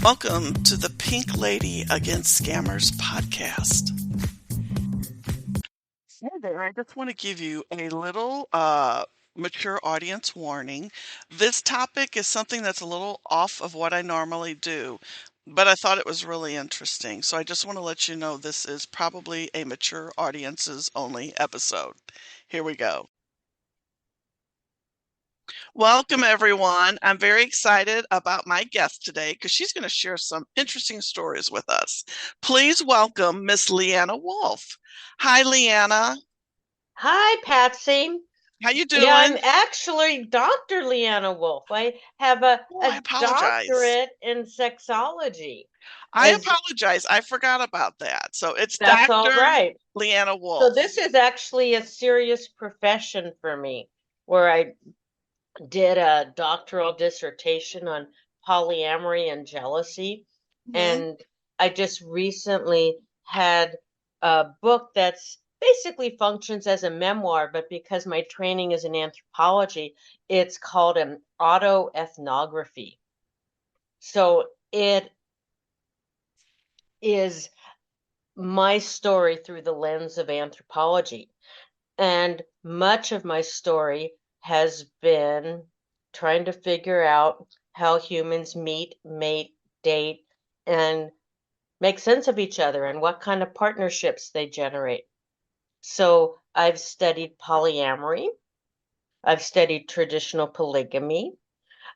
Welcome to the Pink Lady Against Scammers podcast. Hey there, I just want to give you a little mature audience warning. This topic is something that's a little off of what I normally do, but I thought it was really interesting. So I just want to let you know this is probably a mature audiences only episode. Here we go. Welcome, everyone. I'm very excited about my guest today because she's going to share some interesting stories with us. Please welcome Miss Leanna Wolfe. Hi, Leanna. Hi, Patsy. How you Yeah, I'm doing? actually Dr. Leanna Wolfe. I have Oh, I a apologize. doctorate in sexology. I As apologize. I forgot about that. So it's That's all Dr. right. Leanna So Wolfe. this is actually a serious profession for me, where I did a doctoral dissertation on polyamory and jealousy. Hmm. And I just recently had a book that's basically functions as a memoir, but because my training is in anthropology, it's called an autoethnography. So it is my story through the lens of anthropology. And much of my story has been trying to figure out how humans meet, mate, date, and make sense of each other and what kind of partnerships they generate. So I've studied polyamory, I've studied traditional polygamy,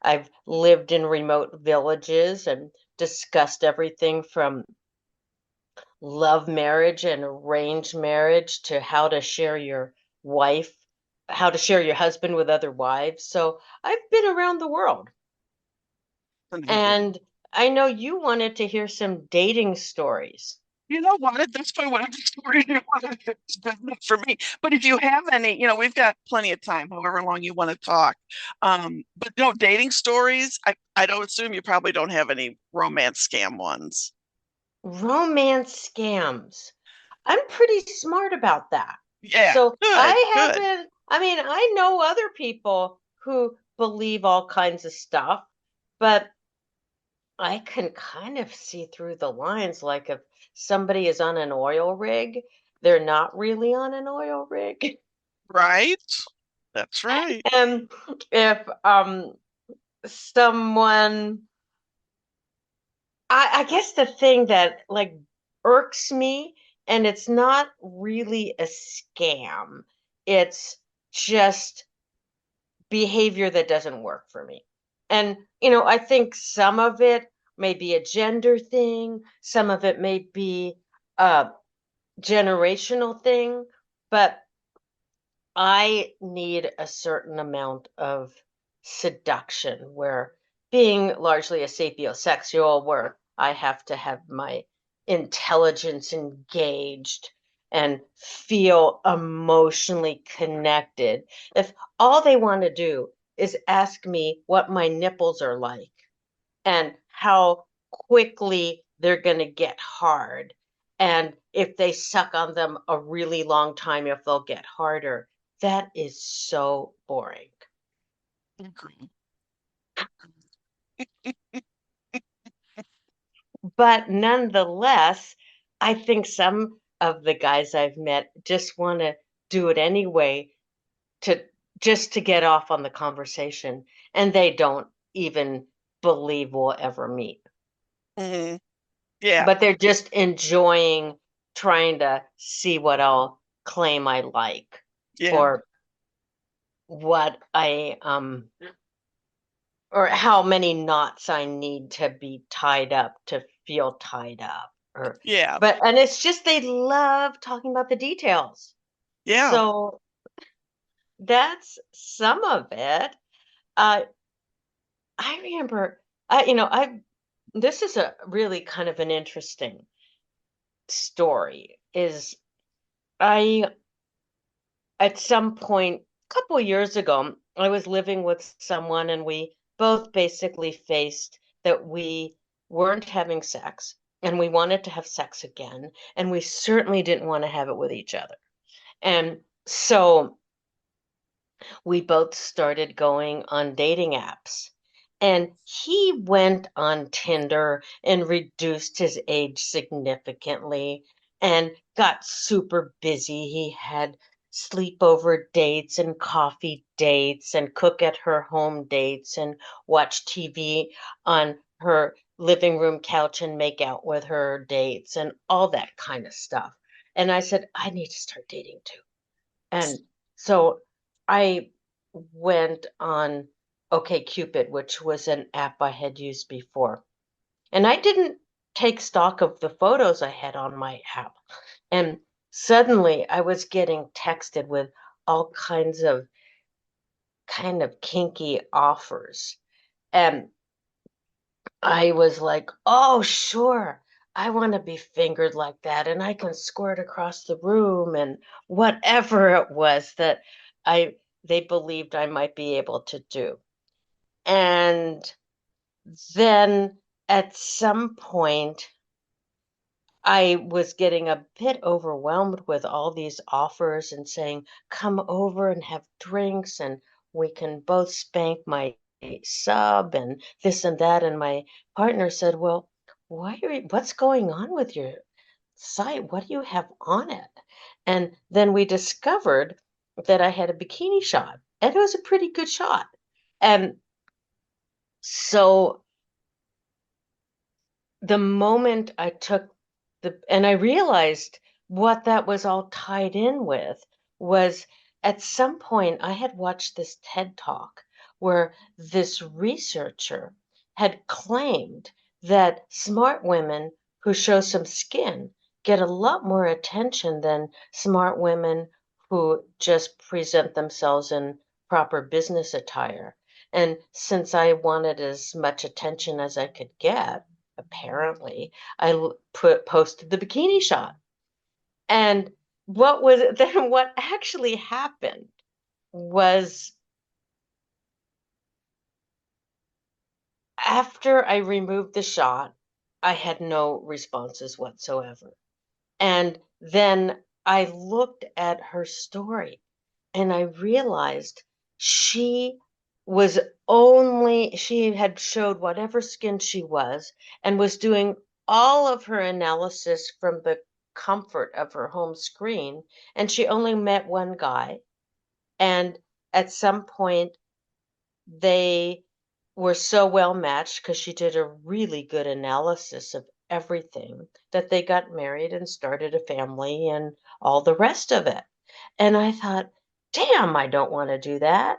I've lived in remote villages and discussed everything from love marriage and arranged marriage to how to share your wife, how to share your husband with other wives. So I've been around the world. And I know you wanted to hear some dating stories. You know what? That's probably whatever story you wanted for me. But if you have any, we've got plenty of time, however long you want to talk. But dating stories, I don't assume you probably don't have any romance scam ones. Romance scams. I'm pretty smart about that. Yeah, So good, I good. haven't, I mean, I know other people who believe all kinds of stuff, but I can kind of see through the lines. Like if somebody is on an oil rig, they're not really on an oil rig. Right? That's right. And if someone, I guess the thing that like irks me, and it's not really a scam, it's just behavior that doesn't work for me. And, I think some of it may be a gender thing, some of it may be a generational thing, but I need a certain amount of seduction where being largely a sapiosexual, where I have to have my intelligence engaged and feel emotionally connected. If all they want to do is ask me what my nipples are like and how quickly they're going to get hard, and if they suck on them a really long time, if they'll get harder, that is so boring. Agree. But nonetheless, I think some of the guys I've met just want to do it anyway to just to get off on the conversation, and they don't even believe we'll ever meet. Hmm. Yeah, But they're just enjoying trying to see what I'll claim I like, yeah, or what or how many knots I need to be tied up to feel tied up, or yeah, but and it's just they love talking about the details. yeah. So that's some of it. Uh I remember I this is a really kind of an interesting story. Is I at some point a couple years ago, I was living with someone and we both basically faced that we weren't having sex and we wanted to have sex again. And we certainly didn't want to have it with each other. And so we both started going on dating apps. And he went on Tinder and reduced his age significantly and got super busy. He had sleepover dates and coffee dates and cook at her home dates and watch TV on her living room couch and make out with her dates and all that kind of stuff. And I said, I need to start dating too. And so I went on OkCupid, which was an app I had used before. And I didn't take stock of the photos I had on my app. And suddenly I was getting texted with all kinds of kind of kinky offers. And I was like, oh, sure. I want to be fingered like that, and I can squirt across the room and whatever it was that I they believed I might be able to do. And then at some point, I was getting a bit overwhelmed with all these offers and saying, come over and have drinks and we can both spank my sub and this and that. And my partner said, well, what's going on with your site? What do you have on it? And then we discovered that I had a bikini shot, and it was a pretty good shot. And so the moment I took and I realized what that was all tied in with was at some point I had watched this TED Talk where this researcher had claimed that smart women who show some skin get a lot more attention than smart women who just present themselves in proper business attire. And since I wanted as much attention as I could get, apparently, posted the bikini shot. And what was then what actually happened was after I removed the shot, I had no responses whatsoever. And then I looked at her story and I realized she she had showed whatever skin she was and was doing all of her analysis from the comfort of her home screen. And she only met one guy. And at some point, they were so well matched because she did a really good analysis of everything that they got married and started a family and all the rest of it. And I thought, damn, I don't want to do that.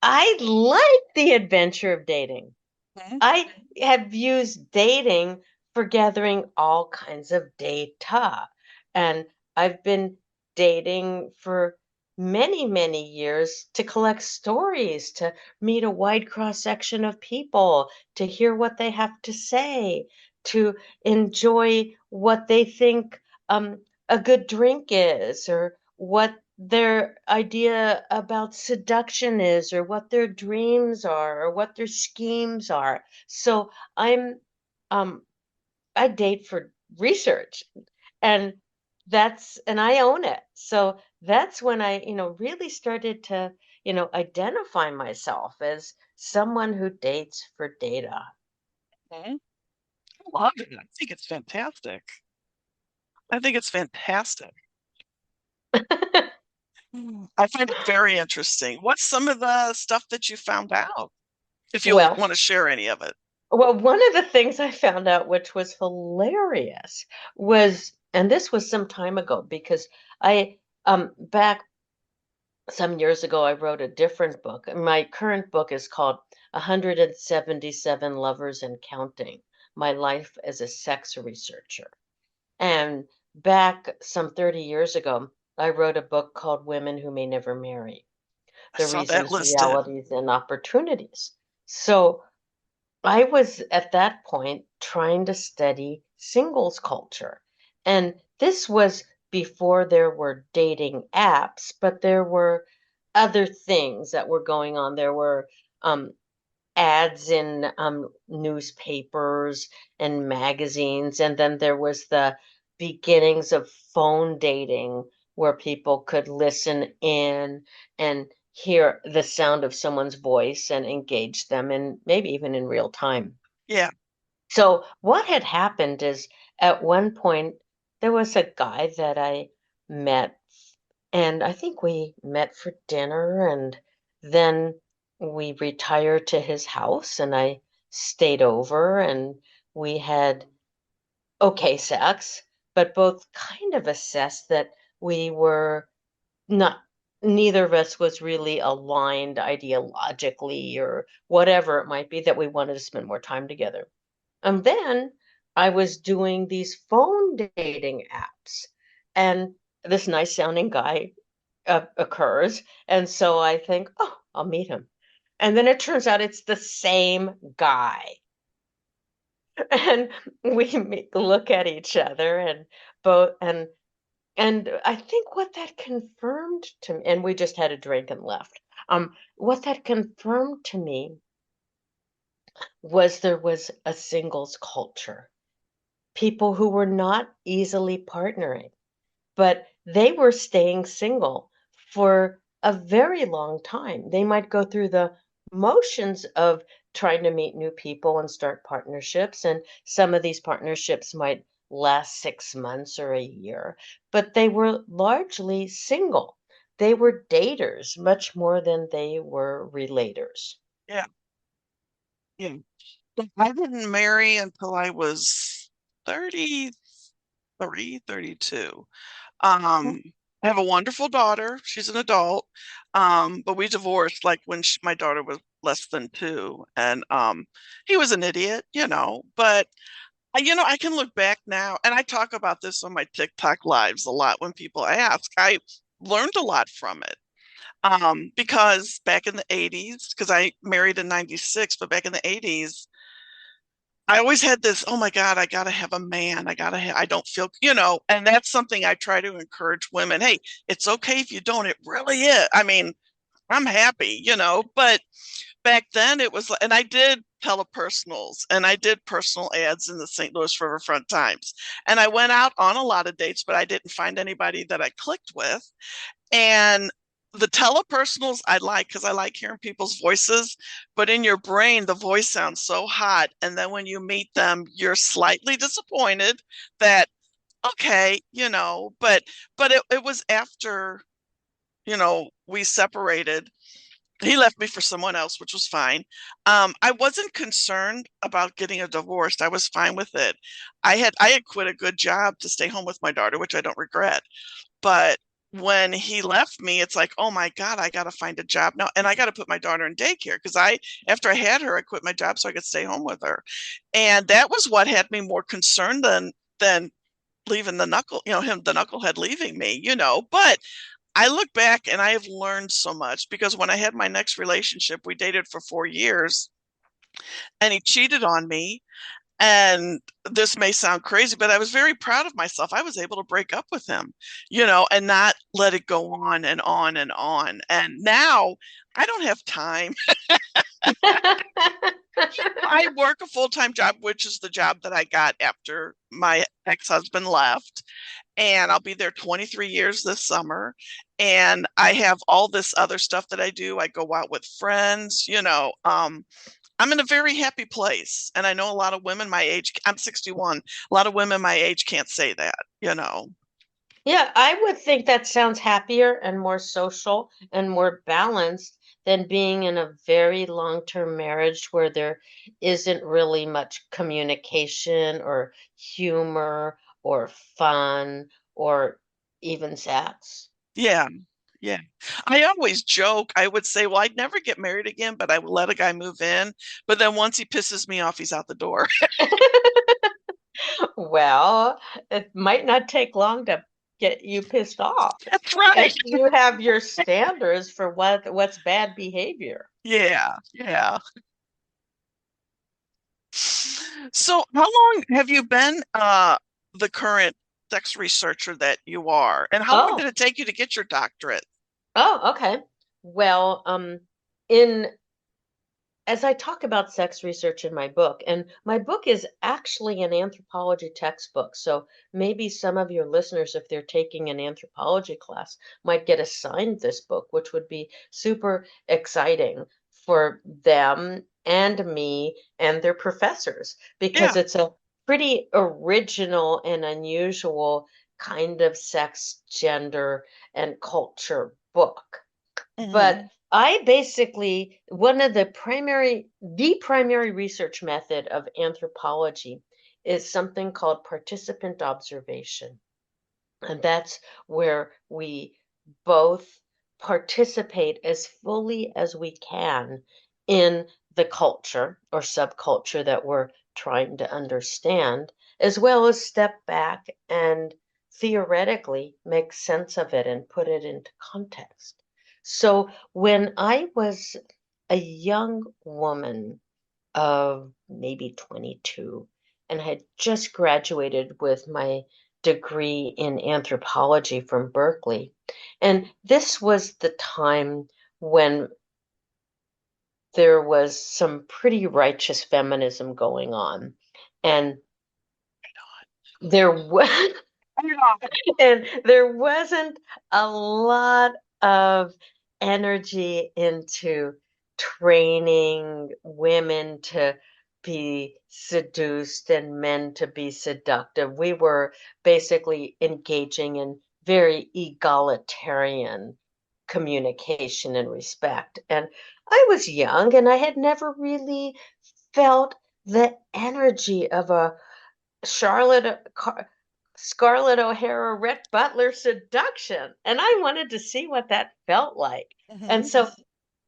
I like the adventure of dating. Mhm. I have used dating for gathering all kinds of data. And I've been dating for many, many years to collect stories, to meet a wide cross section of people, to hear what they have to say, to enjoy what they think a good drink is, or what their idea about seduction is, or what their dreams are, or what their schemes are. So um I date for research, and and I own it. So that's when I, really started to, identify myself as someone who dates for data. Mhm. I love it. I think it's fantastic. I think it's fantastic. I find it very interesting. What's some of the stuff that you found out? If you'll Well, want to share any of it. one of the things I found out, which was hilarious, and this was some time ago because back some years ago, I wrote a different book. My current book is called 177 Lovers and Counting: My Life as a Sex Researcher. And back some 30 years ago, I wrote a book called Women Who May Never Marry: I The saw that Reasons, listed. Realities, and Opportunities. So I was at that point trying to study singles culture. And this was before there were dating apps, but there were other things that were going on. There were um, ads in newspapers and magazines. And then there was the beginnings of phone dating where people could listen in and hear the sound of someone's voice and engage them, and maybe even in real time. Yeah. So what had happened is at one point there was a guy that I met, and I think we met for dinner, and then we retired to his house, and I stayed over, and we had okay sex, but both kind of assessed that we were not, neither of us was really aligned ideologically or whatever it might be, that we wanted to spend more time together. And then I was doing these phone dating apps, and this nice sounding guy occurs. And so I think, oh, I'll meet him. And then it turns out it's the same guy. And look at each other and both, and I think what that confirmed to me, and we just had a drink and left. What that confirmed to me was there was a singles culture, people who were not easily partnering, but they were staying single for a very long time. They might go through the motions of trying to meet new people and start partnerships, and some of these partnerships might last 6 months or a year, but they were largely single. They were daters much more than they were relators. Yeah. Yeah. I didn't marry until I was 33, 32. I have a wonderful daughter. She's an adult. But we divorced like when my daughter was less than two, and he was an idiot, but I can look back now, and I talk about this on my TikTok lives a lot when people ask. I learned a lot from it. Because back in the 80s, because I married in 96, but back in the 80s, I always had this, oh my God, I gotta have a man. I don't feel, and that's something I try to encourage women. Hey, it's okay if you don't. It really is. I mean, I'm happy, but back then it was, and I did telepersonals and I did personal ads in the St. Louis Riverfront Times. And I went out on a lot of dates, but I didn't find anybody that I clicked with. And the telepersonals I like because I like hearing people's voices, but in your brain, the voice sounds so hot. And then when you meet them, you're slightly disappointed that, okay, but it was after, we separated. He left me for someone else, which was fine. I wasn't concerned about getting a divorce. I was fine with it. I had quit a good job to stay home with my daughter, which I don't regret. But when he left me, it's like, oh my God, I got to find a job now. And I got to put my daughter in daycare because after I had her, I quit my job so I could stay home with her. And that was what had me more concerned than leaving the knucklehead leaving me, But I look back and I have learned so much because when I had my next relationship, we dated for 4 years and he cheated on me. And this may sound crazy, but I was very proud of myself. I was able to break up with him, and not let it go on and on and on. And now I don't have time. I work a full-time job, which is the job that I got after my ex-husband left. And I'll be there 23 years this summer. And I have all this other stuff that I do. I go out with friends, I'm in a very happy place. And I know a lot of women my age, I'm 61, a lot of women my age can't say that. Yeah, I would think that sounds happier and more social and more balanced than being in a very long-term marriage where there isn't really much communication or humor or fun or even sex. Yeah. Yeah. I always joke. I would say, well, I'd never get married again, but I would let a guy move in. But then once he pisses me off, he's out the door. Well, it might not take long to get you pissed off That's right. if you have your standards for what's bad behavior. Yeah. Yeah. So how long have you been the current sex researcher that you are? And how long did Oh, it take you to get your doctorate? oh, okay. Well, in as I talk about sex research in my book, and my book is actually an anthropology textbook. So maybe some of your listeners, if they're taking an anthropology class, might get assigned this book, which would be super exciting for them and me and their professors, because Yeah. it's a pretty original and unusual kind of sex, gender, and culture book. Hmm. But I basically, the primary research method of anthropology is something called participant observation. And that's where we both participate as fully as we can in the culture or subculture that we're trying to understand, as well as step back and theoretically make sense of it and put it into context. So when I was a young woman, of maybe 22 and had just graduated with my degree in anthropology from Berkeley. And this was the time when there was some pretty righteous feminism going on. And there was and there wasn't a lot of energy into training women to be seduced and men to be seductive. We were basically engaging in very egalitarian communication and respect. And I was young and I had never really felt the energy of a Charlotte Scarlett O'Hara, Rhett Butler seduction. And I wanted to see what that felt like. And Hmm. so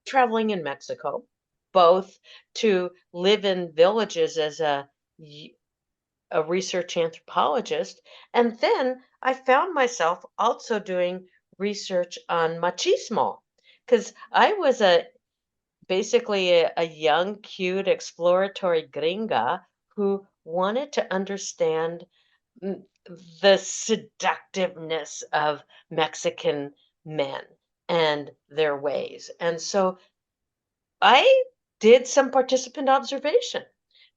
traveling in Mexico, both to live in villages as a research anthropologist. And then I found myself also doing research on machismo because I was basically a young, cute, exploratory gringa who wanted to understand mm, the seductiveness of Mexican men and their ways. And so I did some participant observation.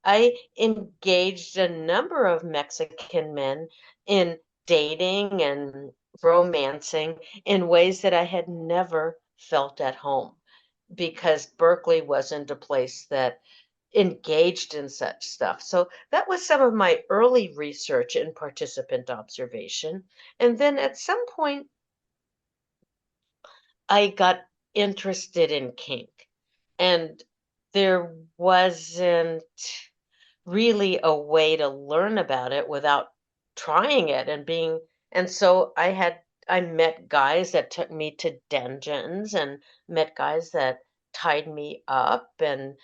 I engaged a number of Mexican men in dating and romancing in ways that I had never felt at home because Berkeley wasn't a place that engaged in such stuff. So that was some of my early research in participant observation. And then at some point, I got interested in kink. And there wasn't really a way to learn about it without trying it and being, and so I met guys that took me to dungeons and met guys that tied me up and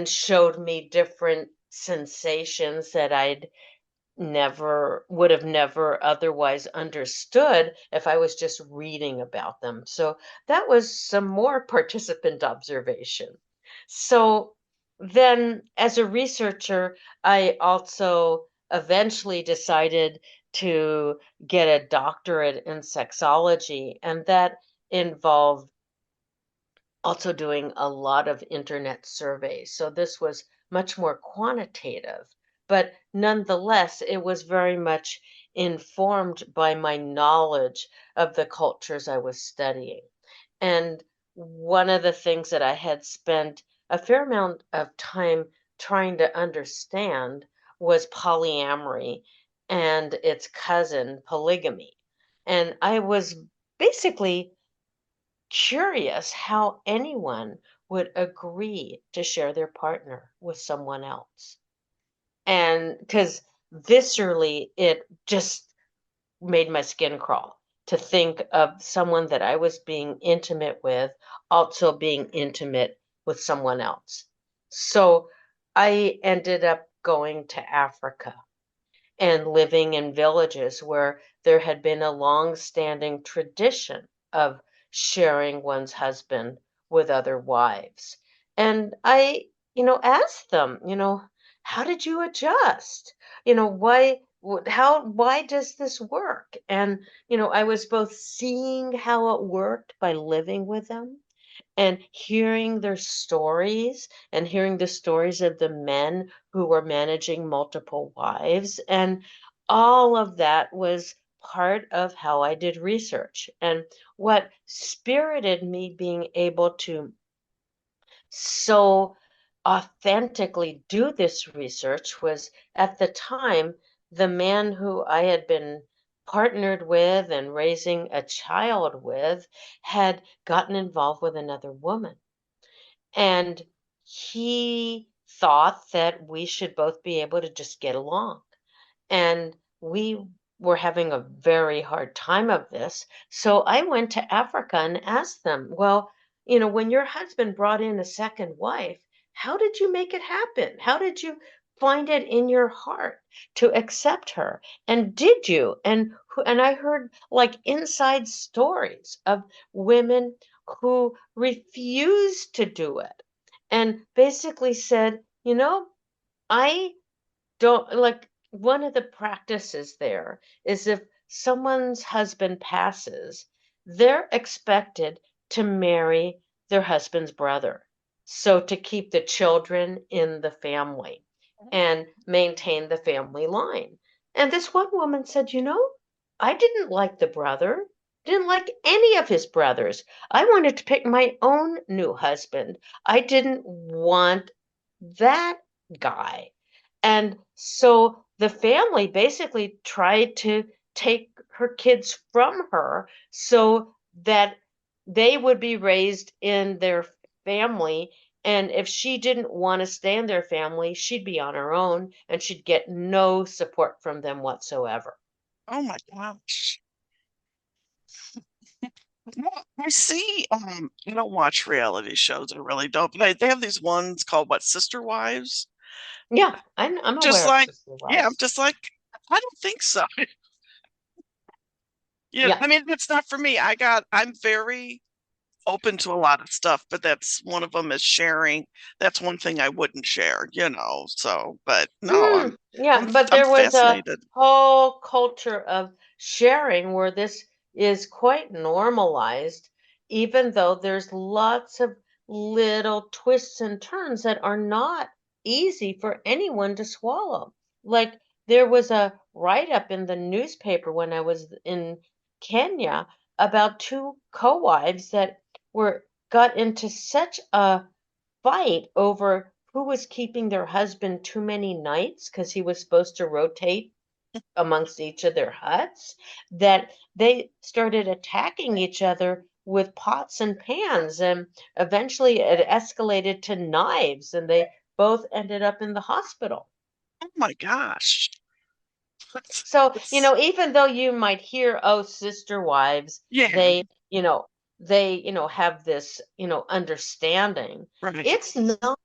showed me different sensations that I'd never would have never otherwise understood if I was just reading about them. So that was some more participant observation. So then, as a researcher, I also eventually decided to get a doctorate in sexology, and that involved also doing a lot of internet surveys. So this was much more quantitative, but nonetheless, it was very much informed by my knowledge of the cultures I was studying. And one of the things that I had spent a fair amount of time trying to understand was polyamory and its cousin, polygamy. And I was basically curious how anyone would agree to share their partner with someone else. And because viscerally, it just made my skin crawl to think of someone that I was being intimate with also being intimate with someone else. So I ended up going to Africa and living in villages where there had been a long-standing tradition of sharing one's husband with other wives. And I, asked them, how did you adjust? Why does this work? And, I was both seeing how it worked by living with them And hearing their stories and hearing the stories of the men who were managing multiple wives, and all of that was part of how I did research. And what spirited me being able to so authentically do this research was, at the time, the man who I had been partnered with and raising a child with had gotten involved with another woman. And he thought that we should both be able to just get along. And we were having a very hard time of this. So I went to Africa and asked them, well, when your husband brought in a second wife, how did you make it happen? How did you find it in your heart to accept her? And did you? And I heard like inside stories of women who refused to do it and basically said, I don't like one of the practices there is if someone's husband passes, they're expected to marry their husband's brother. So to keep the children in the family and maintain the family line. And this one woman said, I didn't like the brother, didn't like any of his brothers. I wanted to pick my own new husband. I didn't want that guy. And so the family basically tried to take her kids from her so that they would be raised in their family. And if she didn't want to stay in their family, she'd be on her own and she'd get no support from them whatsoever. Oh my gosh. Well, I see, I don't watch reality shows, I really don't, but they have these ones called what, Sister Wives? Yeah, I'm Just aware of like, Sister yeah, I'm Wives. just like, I don't think so. Yeah, Yeah. I mean, it's not for me. I'm very open to a lot of stuff, but that's one of them is sharing. That's one thing I wouldn't share, so, but no, Yeah, but I'm there was a fascinated. whole culture of sharing where this is quite normalized, even though there's lots of little twists and turns that are not easy for anyone to swallow. Like there was a write-up in the newspaper when I was in Kenya about two co-wives that were got into such a fight over who was keeping their husband too many nights because he was supposed to rotate amongst each of their huts, that they started attacking each other with pots and pans. And eventually it escalated to knives, and they both ended up in the hospital. Oh my gosh. So, It's, even though you might hear, oh, sister wives, yeah, they have this, understanding. right. It's not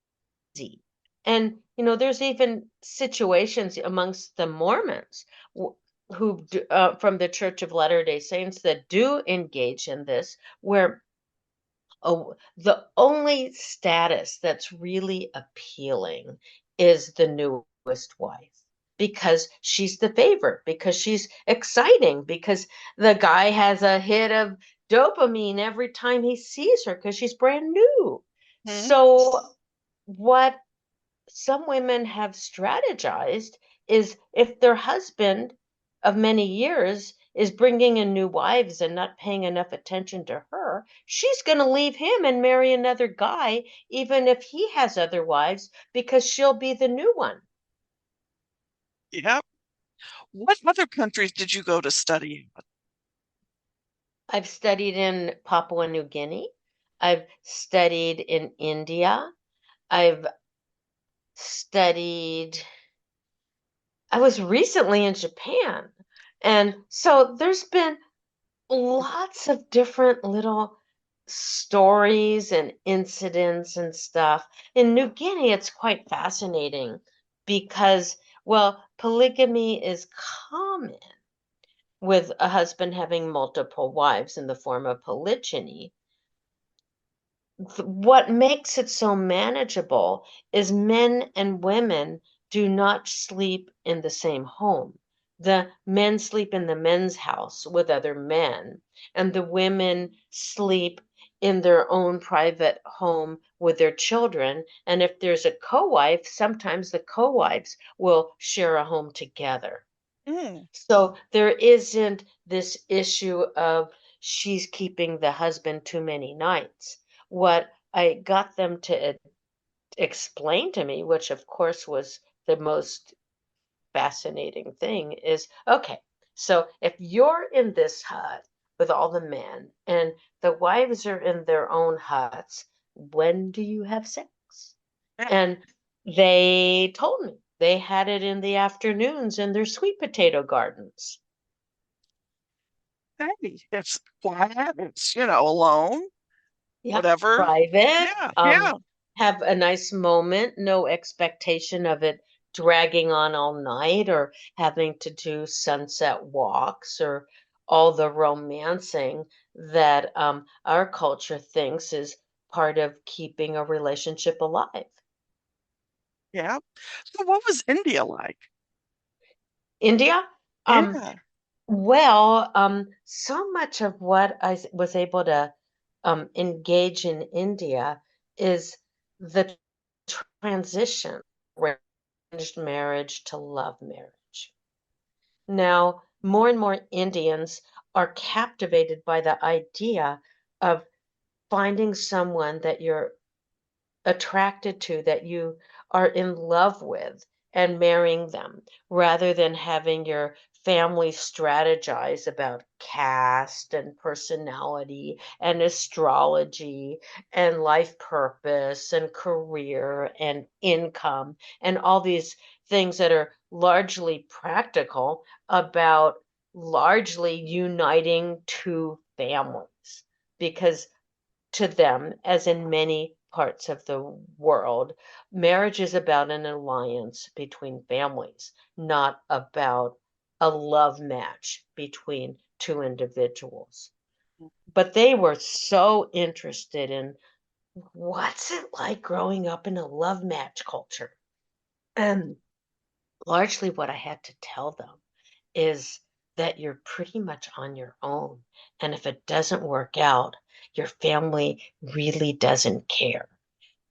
easy. And, there's even situations amongst the Mormons from the Church of Latter-day Saints that do engage in this, where the only status that's really appealing is the newest wife because she's the favorite, because she's exciting, because the guy has a hit of dopamine every time he sees her because she's brand new. Hmm. So, what some women have strategized is if their husband of many years is bringing in new wives and not paying enough attention to her, she's going to leave him and marry another guy, even if he has other wives, because she'll be the new one. Yeah. What other countries did you go to study at? I've studied in Papua New Guinea. I've studied in India. I've studied, I was recently in Japan. And so there's been lots of different little stories and incidents and stuff. In New Guinea, it's quite fascinating because, well, polygamy is common with a husband having multiple wives in the form of polygyny. What makes it so manageable is men and women do not sleep in the same home. The men sleep in the men's house with other men, and the women sleep in their own private home with their children. And if there's a co-wife, sometimes the co-wives will share a home together. Mm, So there isn't this issue of she's keeping the husband too many nights. What I got them to explain to me, which of course was the most fascinating thing, is okay, so if you're in this hut with all the men and the wives are in their own huts, when do you have sex? yeah. And they told me they had it in the afternoons in their sweet potato gardens. Hey, it's quiet. It's, alone, Yeah, whatever. private. Yeah, yeah, Have a nice moment, no expectation of it dragging on all night or having to do sunset walks or all the romancing that our culture thinks is part of keeping a relationship alive. yeah. So what was India like? India, um, Yeah, well, so much of what was able to engage in India is the transition from arranged marriage to love marriage. Now, more and more Indians are captivated by the idea of finding someone that you're attracted to, that you are in love with, and marrying them rather than having your family strategize about caste and personality and astrology and life purpose and career and income and all these things that are largely practical about largely uniting two families. Because to them, as in many parts of the world, marriage is about an alliance between families, not about a love match between two individuals. But they were so interested in what's it like growing up in a love match culture. And largely what I had to tell them is that you're pretty much on your own. And if it doesn't work out, your family really doesn't care.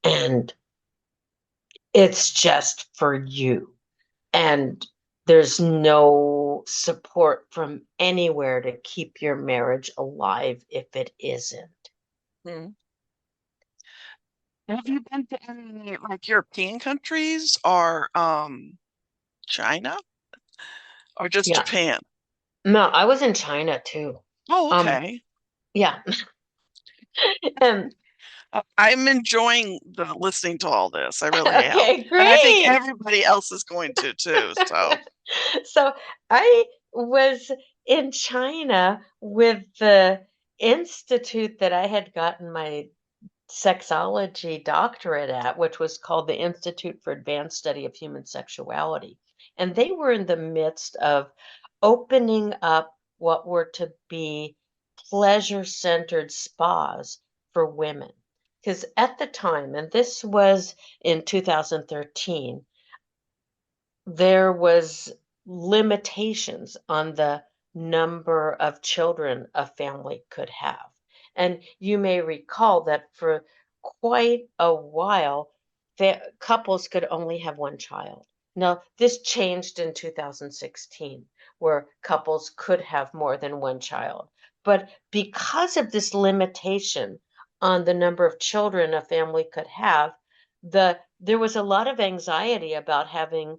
And it's just for you. And there's no support from anywhere to keep your marriage alive if it isn't. mm. Have you been to any like European countries or China or just Yeah. Japan? No, I was in China too. Oh, Um, okay. yeah. Um, I'm enjoying listening to all this. I really am. okay, And I think great. everybody else is going to too. So, So I was in China with the institute that I had gotten my sexology doctorate at, which was called the Institute for Advanced Study of Human Sexuality. And they were in the midst of opening up what were to be pleasure-centered spas for women. Because at the time, and this was in 2013, there was limitations on the number of children a family could have. And you may recall that for quite a while, couples could only have one child. Now, this changed in 2016, where couples could have more than one child. But because of this limitation on the number of children a family could have, there was a lot of anxiety about having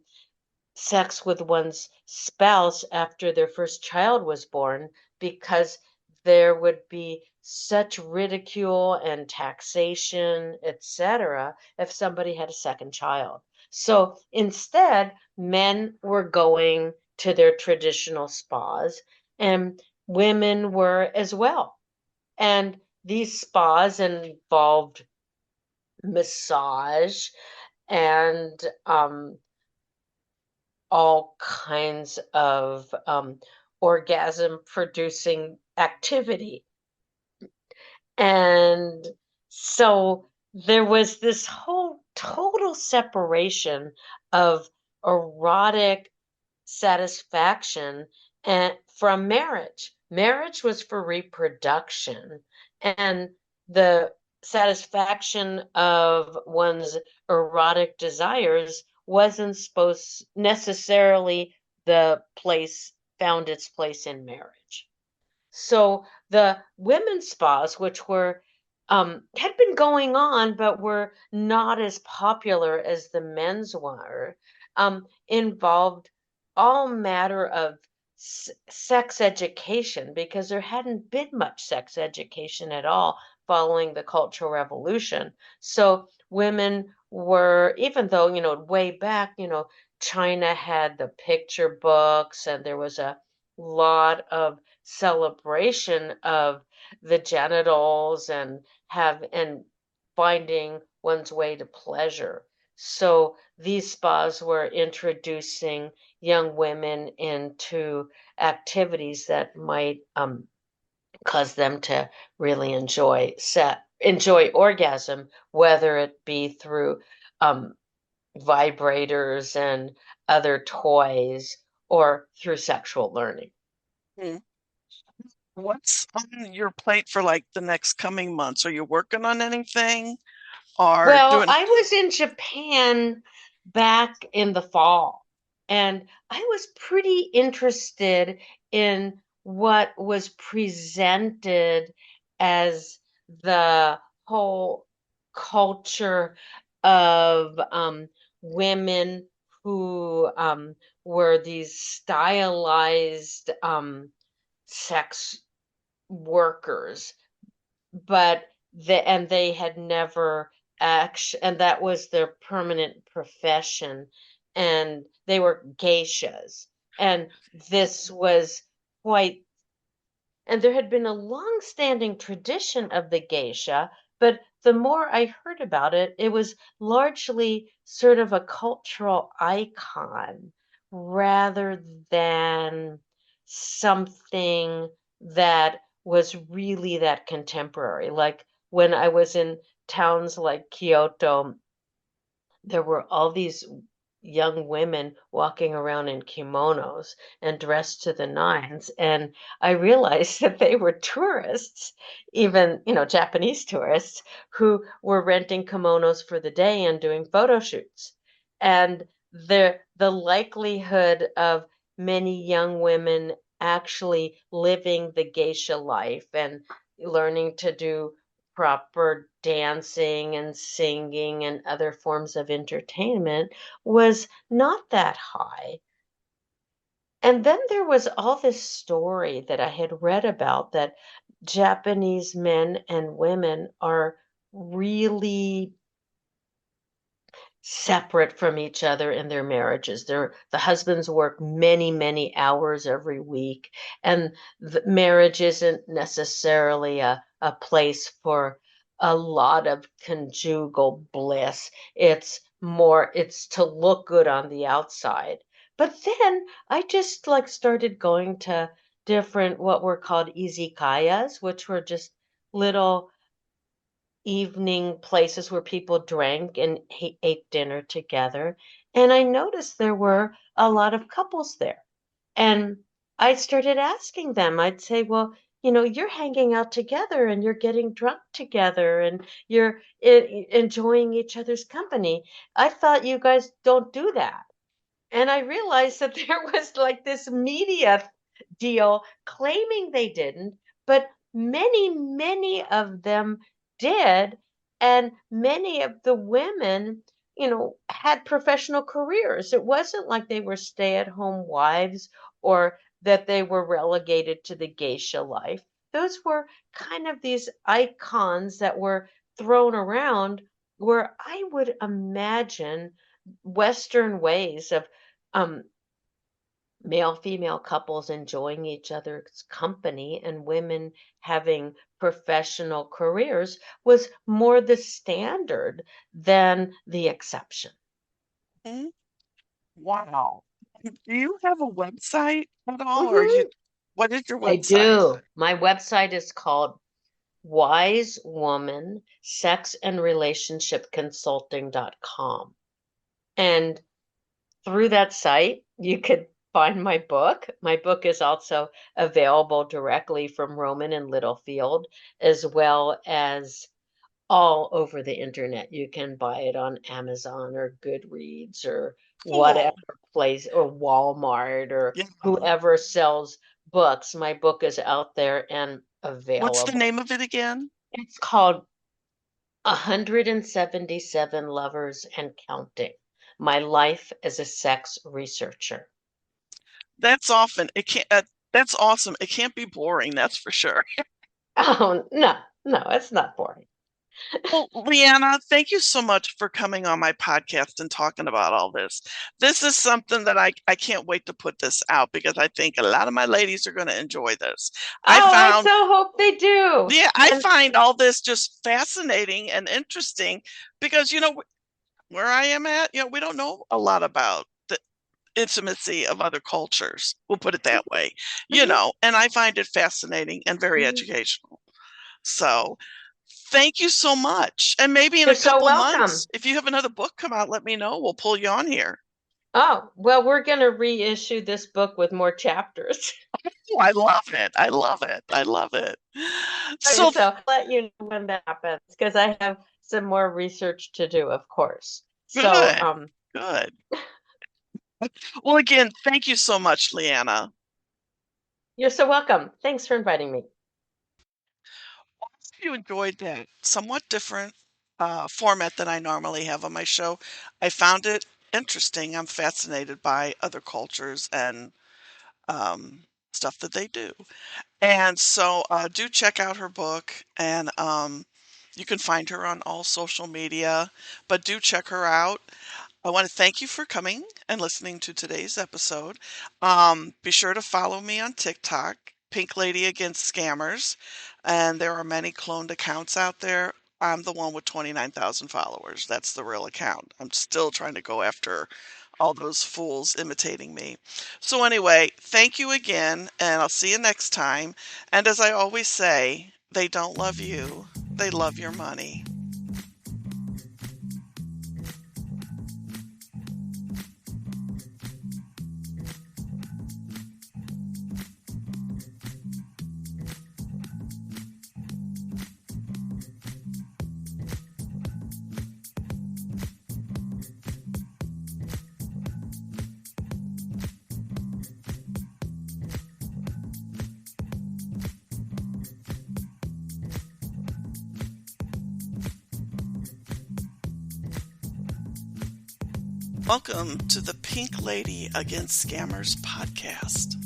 sex with one's spouse after their first child was born, because there would be such ridicule and taxation, etc., if somebody had a second child. So instead, men were going to their traditional spas and women were as well. And these spas involved massage and all kinds of orgasm producing activity. And so there was this whole total separation of erotic satisfaction and from marriage. Marriage was for reproduction. And the satisfaction of one's erotic desires wasn't supposed necessarily the place found its place in marriage. So the women's spas, which were had been going on but were not as popular as the men's were, involved all matter of sex education because there hadn't been much sex education at all following the Cultural Revolution. So women were, even though, way back, China had the picture books and there was a lot of celebration of the genitals and finding one's way to pleasure. So these spas were introducing young women into activities that might cause them to really enjoy orgasm, whether it be through um, vibrators and other toys or through sexual learning. Mm. What's on your plate for like the next coming months? Are you working on anything or Well, doing? I was in Japan back in the fall, and I was pretty interested in what was presented as the whole culture of women who were these stylized sex workers, but they had never actually, and that was their permanent profession, and they were geishas, and this was quite, and there had been a long-standing tradition of the geisha, but the more I heard about it, it was largely sort of a cultural icon rather than something that was really that contemporary. Like when I was in towns like Kyoto, there were all these young women walking around in kimonos and dressed to the nines. And I realized that they were tourists, even, Japanese tourists who were renting kimonos for the day and doing photo shoots. And the likelihood of many young women actually living the geisha life and learning to do proper dancing and singing and other forms of entertainment was not that high. And then there was all this story that I had read about that Japanese men and women are really separate from each other in their marriages. The husbands work many, many hours every week, and the marriage isn't necessarily a place for a lot of conjugal bliss. It's to look good on the outside. But then I just like started going to different what were called izakayas, which were just little evening places where people drank and ate dinner together. And I noticed there were a lot of couples there. And I started asking them, I'd say, well, you're hanging out together and you're getting drunk together and you're enjoying each other's company. I thought you guys don't do that. And I realized that there was like this media deal claiming they didn't, but many, many of them did. And many of the women, had professional careers. It wasn't like they were stay-at-home wives or that they were relegated to the geisha life. Those were kind of these icons that were thrown around where I would imagine Western ways of um, male female couples enjoying each other's company and women having professional careers was more the standard than the exception. Mhm. Wow. Do you have a website at all, or Hmm. what is your I website? do. My website is called Wise Woman Sex and Relationship Consulting.com. And through that site, you could find my book. My book is also available directly from Roman and Littlefield, as well as all over the internet. You can buy it on Amazon or Goodreads or whatever Cool. place, or Walmart or Yeah. whoever sells books. My book is out there and What's the available. name of it again? It's called 177 Lovers and Counting: My Life as a Sex Researcher. That's awesome. It can't be boring, that's for sure. Oh, no, no, it's not boring. Well, Leanna, thank you so much for coming on my podcast and talking about all this. This is something that I can't wait to put this out because I think a lot of my ladies are going to enjoy this. I Oh, I found, so hope they do. yeah, I And find all this just fascinating and interesting because, where I am at, we don't know a lot about the intimacy of other cultures. We'll put it that way, mhm, and I find it fascinating and very mhm. educational. So, thank you so much. And maybe in You're a so couple welcome. months, if you have another book come out, let me know. We'll pull you on here. Oh, well, we're going to reissue this book with more chapters. Oh, I love it. I love it. I love it. So So I'll let you know when that happens because I have some more research to do, of course. So, good. Good. Well, again, thank you so much, Leanna. you're so welcome. Thanks for inviting me. Hope you enjoyed that somewhat different format than I normally have on my show. I found it interesting. I'm fascinated by other cultures and stuff that they do. And so do check out her book, and you can find her on all social media, but do check her out. I want to thank you for coming and listening to today's episode. Be sure to follow me on TikTok, Pink Lady Against Scammers, and there are many cloned accounts out there. I'm the one with 29,000 followers. That's the real account. I'm still trying to go after all those fools imitating me. So, anyway, thank you again, and I'll see you next time. And as I always say, they don't love you, they love your money. Welcome to the Pink Lady Against Scammers podcast.